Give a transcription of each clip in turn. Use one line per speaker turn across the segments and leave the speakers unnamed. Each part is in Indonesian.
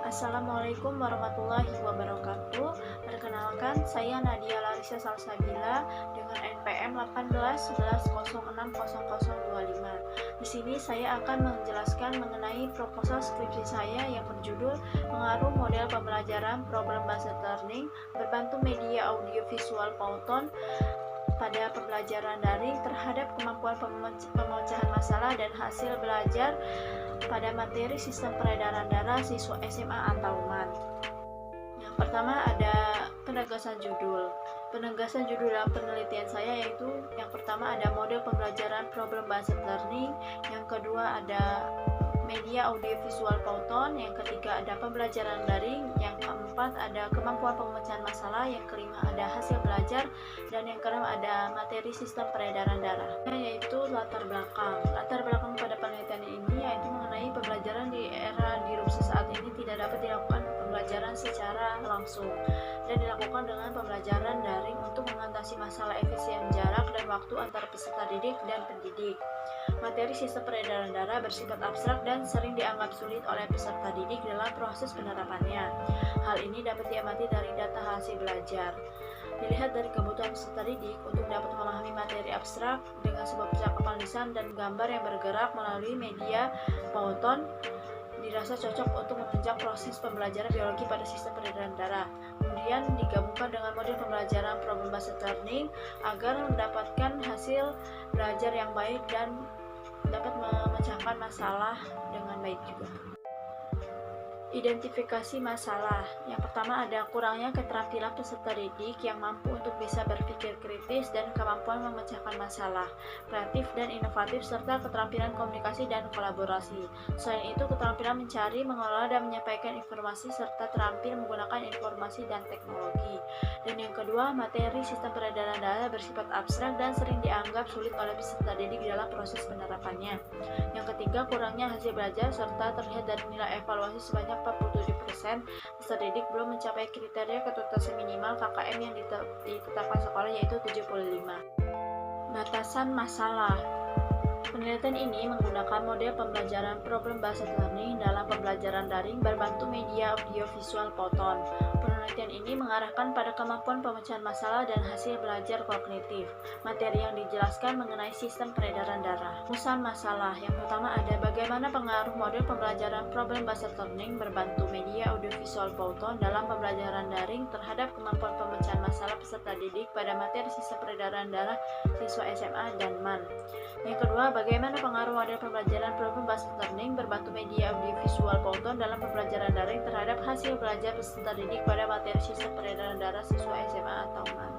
Assalamualaikum warahmatullahi wabarakatuh. Perkenalkan, saya Nadia Larissa Salsabila dengan NPM 1811060025. Di sini saya akan menjelaskan mengenai proposal skripsi saya yang berjudul Pengaruh Model Pembelajaran Problem Based Learning Berbantu Media Audiovisual Pauton pada pembelajaran daring terhadap kemampuan pemecahan masalah dan hasil belajar pada materi sistem peredaran darah siswa SMA atau MAN. Yang pertama ada penegasan judul. Penegasan judul dalam penelitian saya yaitu yang pertama ada model pembelajaran problem based learning, yang kedua ada media audiovisual Pauton, yang ketiga ada pembelajaran daring, yang keempat ada kemampuan pemecahan masalah, yang kelima ada hasil belajar, dan yang keenam ada materi sistem peredaran darah, yaitu latar belakang. Latar belakang pada penelitian ini yaitu mengenai pembelajaran di era disrupsi saat ini tidak dapat dilakukan pembelajaran secara langsung dan dilakukan dengan pembelajaran daring untuk mengatasi masalah efisien jarak dan waktu antara peserta didik dan pendidik. Materi sistem peredaran darah bersifat abstrak dan sering dianggap sulit oleh peserta didik dalam proses penerapannya. Hal ini dapat diamati dari data hasil belajar. Dilihat dari kebutuhan peserta didik untuk dapat memahami materi abstrak dengan sebuah percakapan lisan dan gambar yang bergerak melalui media Pauton dirasa cocok untuk menunjang proses pembelajaran biologi pada sistem peredaran darah. Kemudian digabungkan dengan model pembelajaran problem based learning agar mendapatkan hasil belajar yang baik dan dapat memecahkan masalah dengan baik juga. Identifikasi masalah. Yang pertama ada kurangnya keterampilan peserta didik yang mampu untuk bisa berpikir kritis dan kemampuan memecahkan masalah, kreatif dan inovatif, serta keterampilan komunikasi dan kolaborasi. Selain itu, keterampilan mencari, mengelola, dan menyampaikan informasi, serta terampil menggunakan informasi dan teknologi. Dan yang kedua, materi sistem peredaran darah bersifat abstrak dan sering dianggap sulit oleh peserta didik dalam proses penerapannya. Yang ketiga, kurangnya hasil belajar, serta terlihat dari nilai evaluasi sebanyak 47% peserta didik belum mencapai kriteria ketuntasan minimal KKM yang ditetapkan sekolah, yaitu 75. Batasan masalah. Penelitian ini menggunakan model pembelajaran problem based learning dalam pembelajaran daring berbantu media audiovisual Pauton. Penelitian ini mengarahkan pada kemampuan pemecahan masalah dan hasil belajar kognitif. Materi yang dijelaskan mengenai sistem peredaran darah. Rumusan masalah. Yang pertama ada bagaimana pengaruh model pembelajaran problem based learning berbantu media audiovisual Pauton dalam pembelajaran daring terhadap kemampuan pemecahan masalah peserta didik pada materi sistem peredaran darah siswa SMA dan MAN. Yang kedua, bagaimana pengaruh model pembelajaran problem based learning berbantu media audiovisual Pauton dalam pembelajaran daring terhadap hasil belajar peserta didik pada materi sistem peredaran darah siswa SMA atau MAN.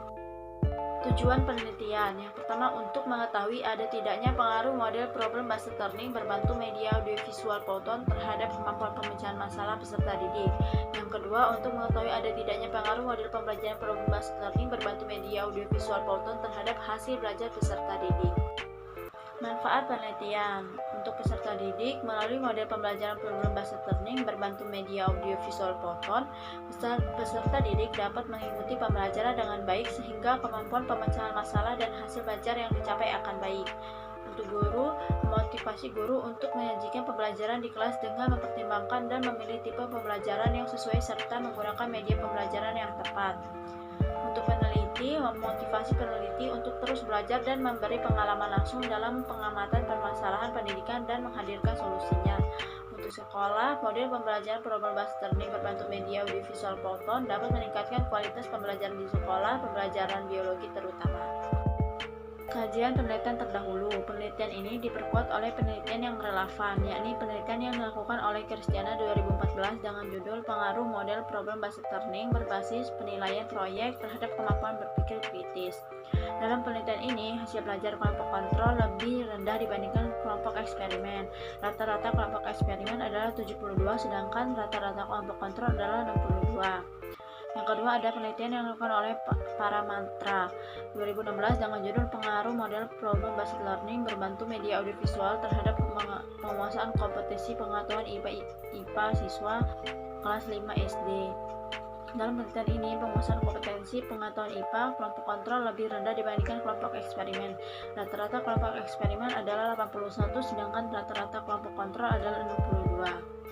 Tujuan penelitian. Yang pertama, untuk mengetahui ada tidaknya pengaruh model problem based learning berbantu media audiovisual Pauton terhadap kemampuan pemecahan masalah peserta didik. Yang kedua, untuk mengetahui ada tidaknya pengaruh model pembelajaran problem based learning berbantu media audiovisual Pauton terhadap hasil belajar peserta didik. Manfaat penelitian. Untuk peserta didik, melalui model pembelajaran problem based learning berbantu media audiovisual Pauton, peserta didik dapat mengikuti pembelajaran dengan baik sehingga kemampuan pemecahan masalah dan hasil belajar yang dicapai akan baik. Untuk guru, memotivasi guru untuk menyajikan pembelajaran di kelas dengan mempertimbangkan dan memilih tipe pembelajaran yang sesuai serta menggunakan media pembelajaran yang tepat. Untuk peneliti, memotivasi peneliti untuk terus belajar dan memberi pengalaman langsung dalam pengamatan permasalahan pendidikan dan menghadirkan solusinya. Untuk sekolah, model pembelajaran problem based learning berbantu media audiovisual Pauton dapat meningkatkan kualitas pembelajaran di sekolah, pembelajaran biologi terutama. Kajian penelitian terdahulu. Penelitian ini diperkuat oleh penelitian yang relevan, yakni penelitian yang dilakukan oleh Christiana 2014 dengan judul Pengaruh Model Problem Based Learning berbasis penilaian proyek terhadap kemampuan berpikir kritis. Dalam penelitian ini, hasil belajar kelompok kontrol lebih rendah dibandingkan kelompok eksperimen. Rata-rata kelompok eksperimen adalah 72, sedangkan rata-rata kelompok kontrol adalah 62. Yang kedua ada penelitian yang dilakukan oleh Paramantra 2016 dengan judul Pengaruh Model Problem Based Learning berbantu media audiovisual terhadap penguasaan kompetensi pengetahuan IPA siswa kelas 5 SD. Dalam penelitian ini, penguasaan kompetensi pengetahuan IPA kelompok kontrol lebih rendah dibandingkan kelompok eksperimen. Rata-rata kelompok eksperimen adalah 81, sedangkan rata-rata kelompok kontrol adalah 62.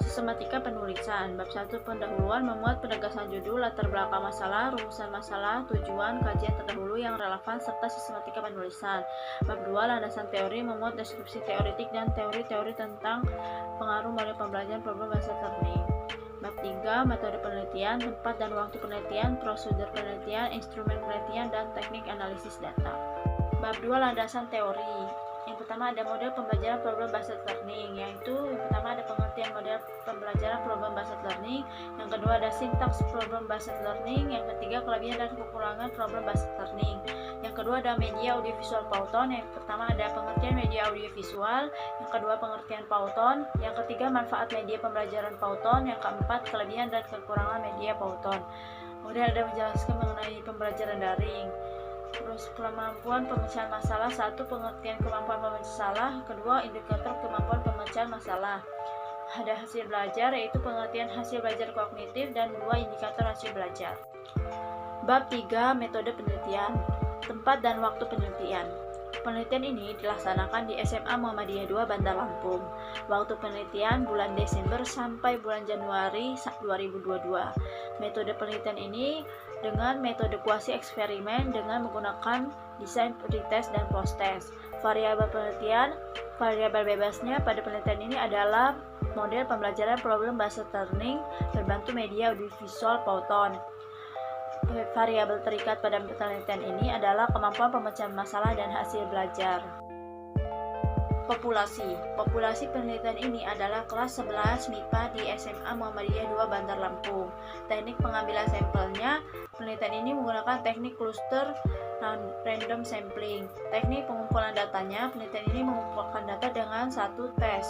Sistematika penulisan. Bab 1 pendahuluan memuat penegasan judul, latar belakang masalah, rumusan masalah, tujuan, kajian terdahulu yang relevan, serta sistematika penulisan. Bab 2 landasan teori memuat deskripsi teoretik dan teori-teori tentang pengaruh model pembelajaran problem based learning. Bab 3 metode penelitian, tempat dan waktu penelitian, prosedur penelitian, instrumen penelitian, dan teknik analisis data. Bab 2 landasan teori. Yang pertama ada model pembelajaran problem based learning, yaitu yang pertama ada pengertian model pembelajaran problem based learning, yang kedua ada sintaks problem based learning, yang ketiga kelebihan dan kekurangan problem based learning, yang kedua ada media audiovisual Pauton, yang pertama ada pengertian media audiovisual, yang kedua pengertian Pauton, yang ketiga manfaat media pembelajaran Pauton, yang keempat kelebihan dan kekurangan media Pauton. Kemudian ada menjelaskan mengenai pembelajaran daring. Terus kemampuan pemecahan masalah, 1 pengertian kemampuan pemecahan masalah, kedua indikator kemampuan pemecahan masalah. Ada hasil belajar, yaitu pengertian hasil belajar kognitif, dan 2 indikator hasil belajar. Bab 3 metode penelitian, tempat dan waktu penelitian. Penelitian ini dilaksanakan di SMA Muhammadiyah 2 Bandar Lampung. Waktu penelitian bulan Desember sampai bulan Januari 2022. Metode penelitian ini dengan metode kuasi eksperimen dengan menggunakan desain pretest dan post-test. Variabel penelitian, variabel bebasnya pada penelitian ini adalah model pembelajaran problem based learning berbantu media audiovisual Pauton. Variabel terikat pada penelitian ini adalah kemampuan pemecahan masalah dan hasil belajar. Populasi penelitian ini adalah kelas 11 MIPA di SMA Muhammadiyah 2 Bandar Lampung. Teknik pengambilan sampelnya, penelitian ini menggunakan teknik cluster random sampling. Teknik pengumpulan datanya, penelitian ini mengumpulkan data dengan 1 tes,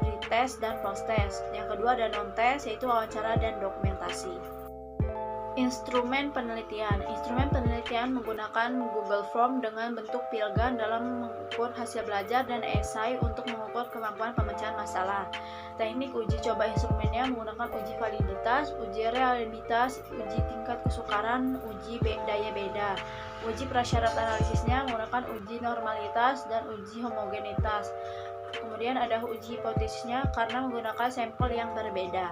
pretest dan post-test. Yang kedua ada non-test, yaitu wawancara dan dokumentasi. Instrumen penelitian menggunakan Google Form dengan bentuk pilgan dalam mengukur hasil belajar dan esai untuk mengukur kemampuan pemecahan masalah. Teknik uji coba instrumennya menggunakan uji validitas, uji reliabilitas, uji tingkat kesukaran, uji daya beda. Uji prasyarat analisisnya menggunakan uji normalitas dan uji homogenitas. Kemudian ada uji hipotesisnya karena menggunakan sampel yang berbeda.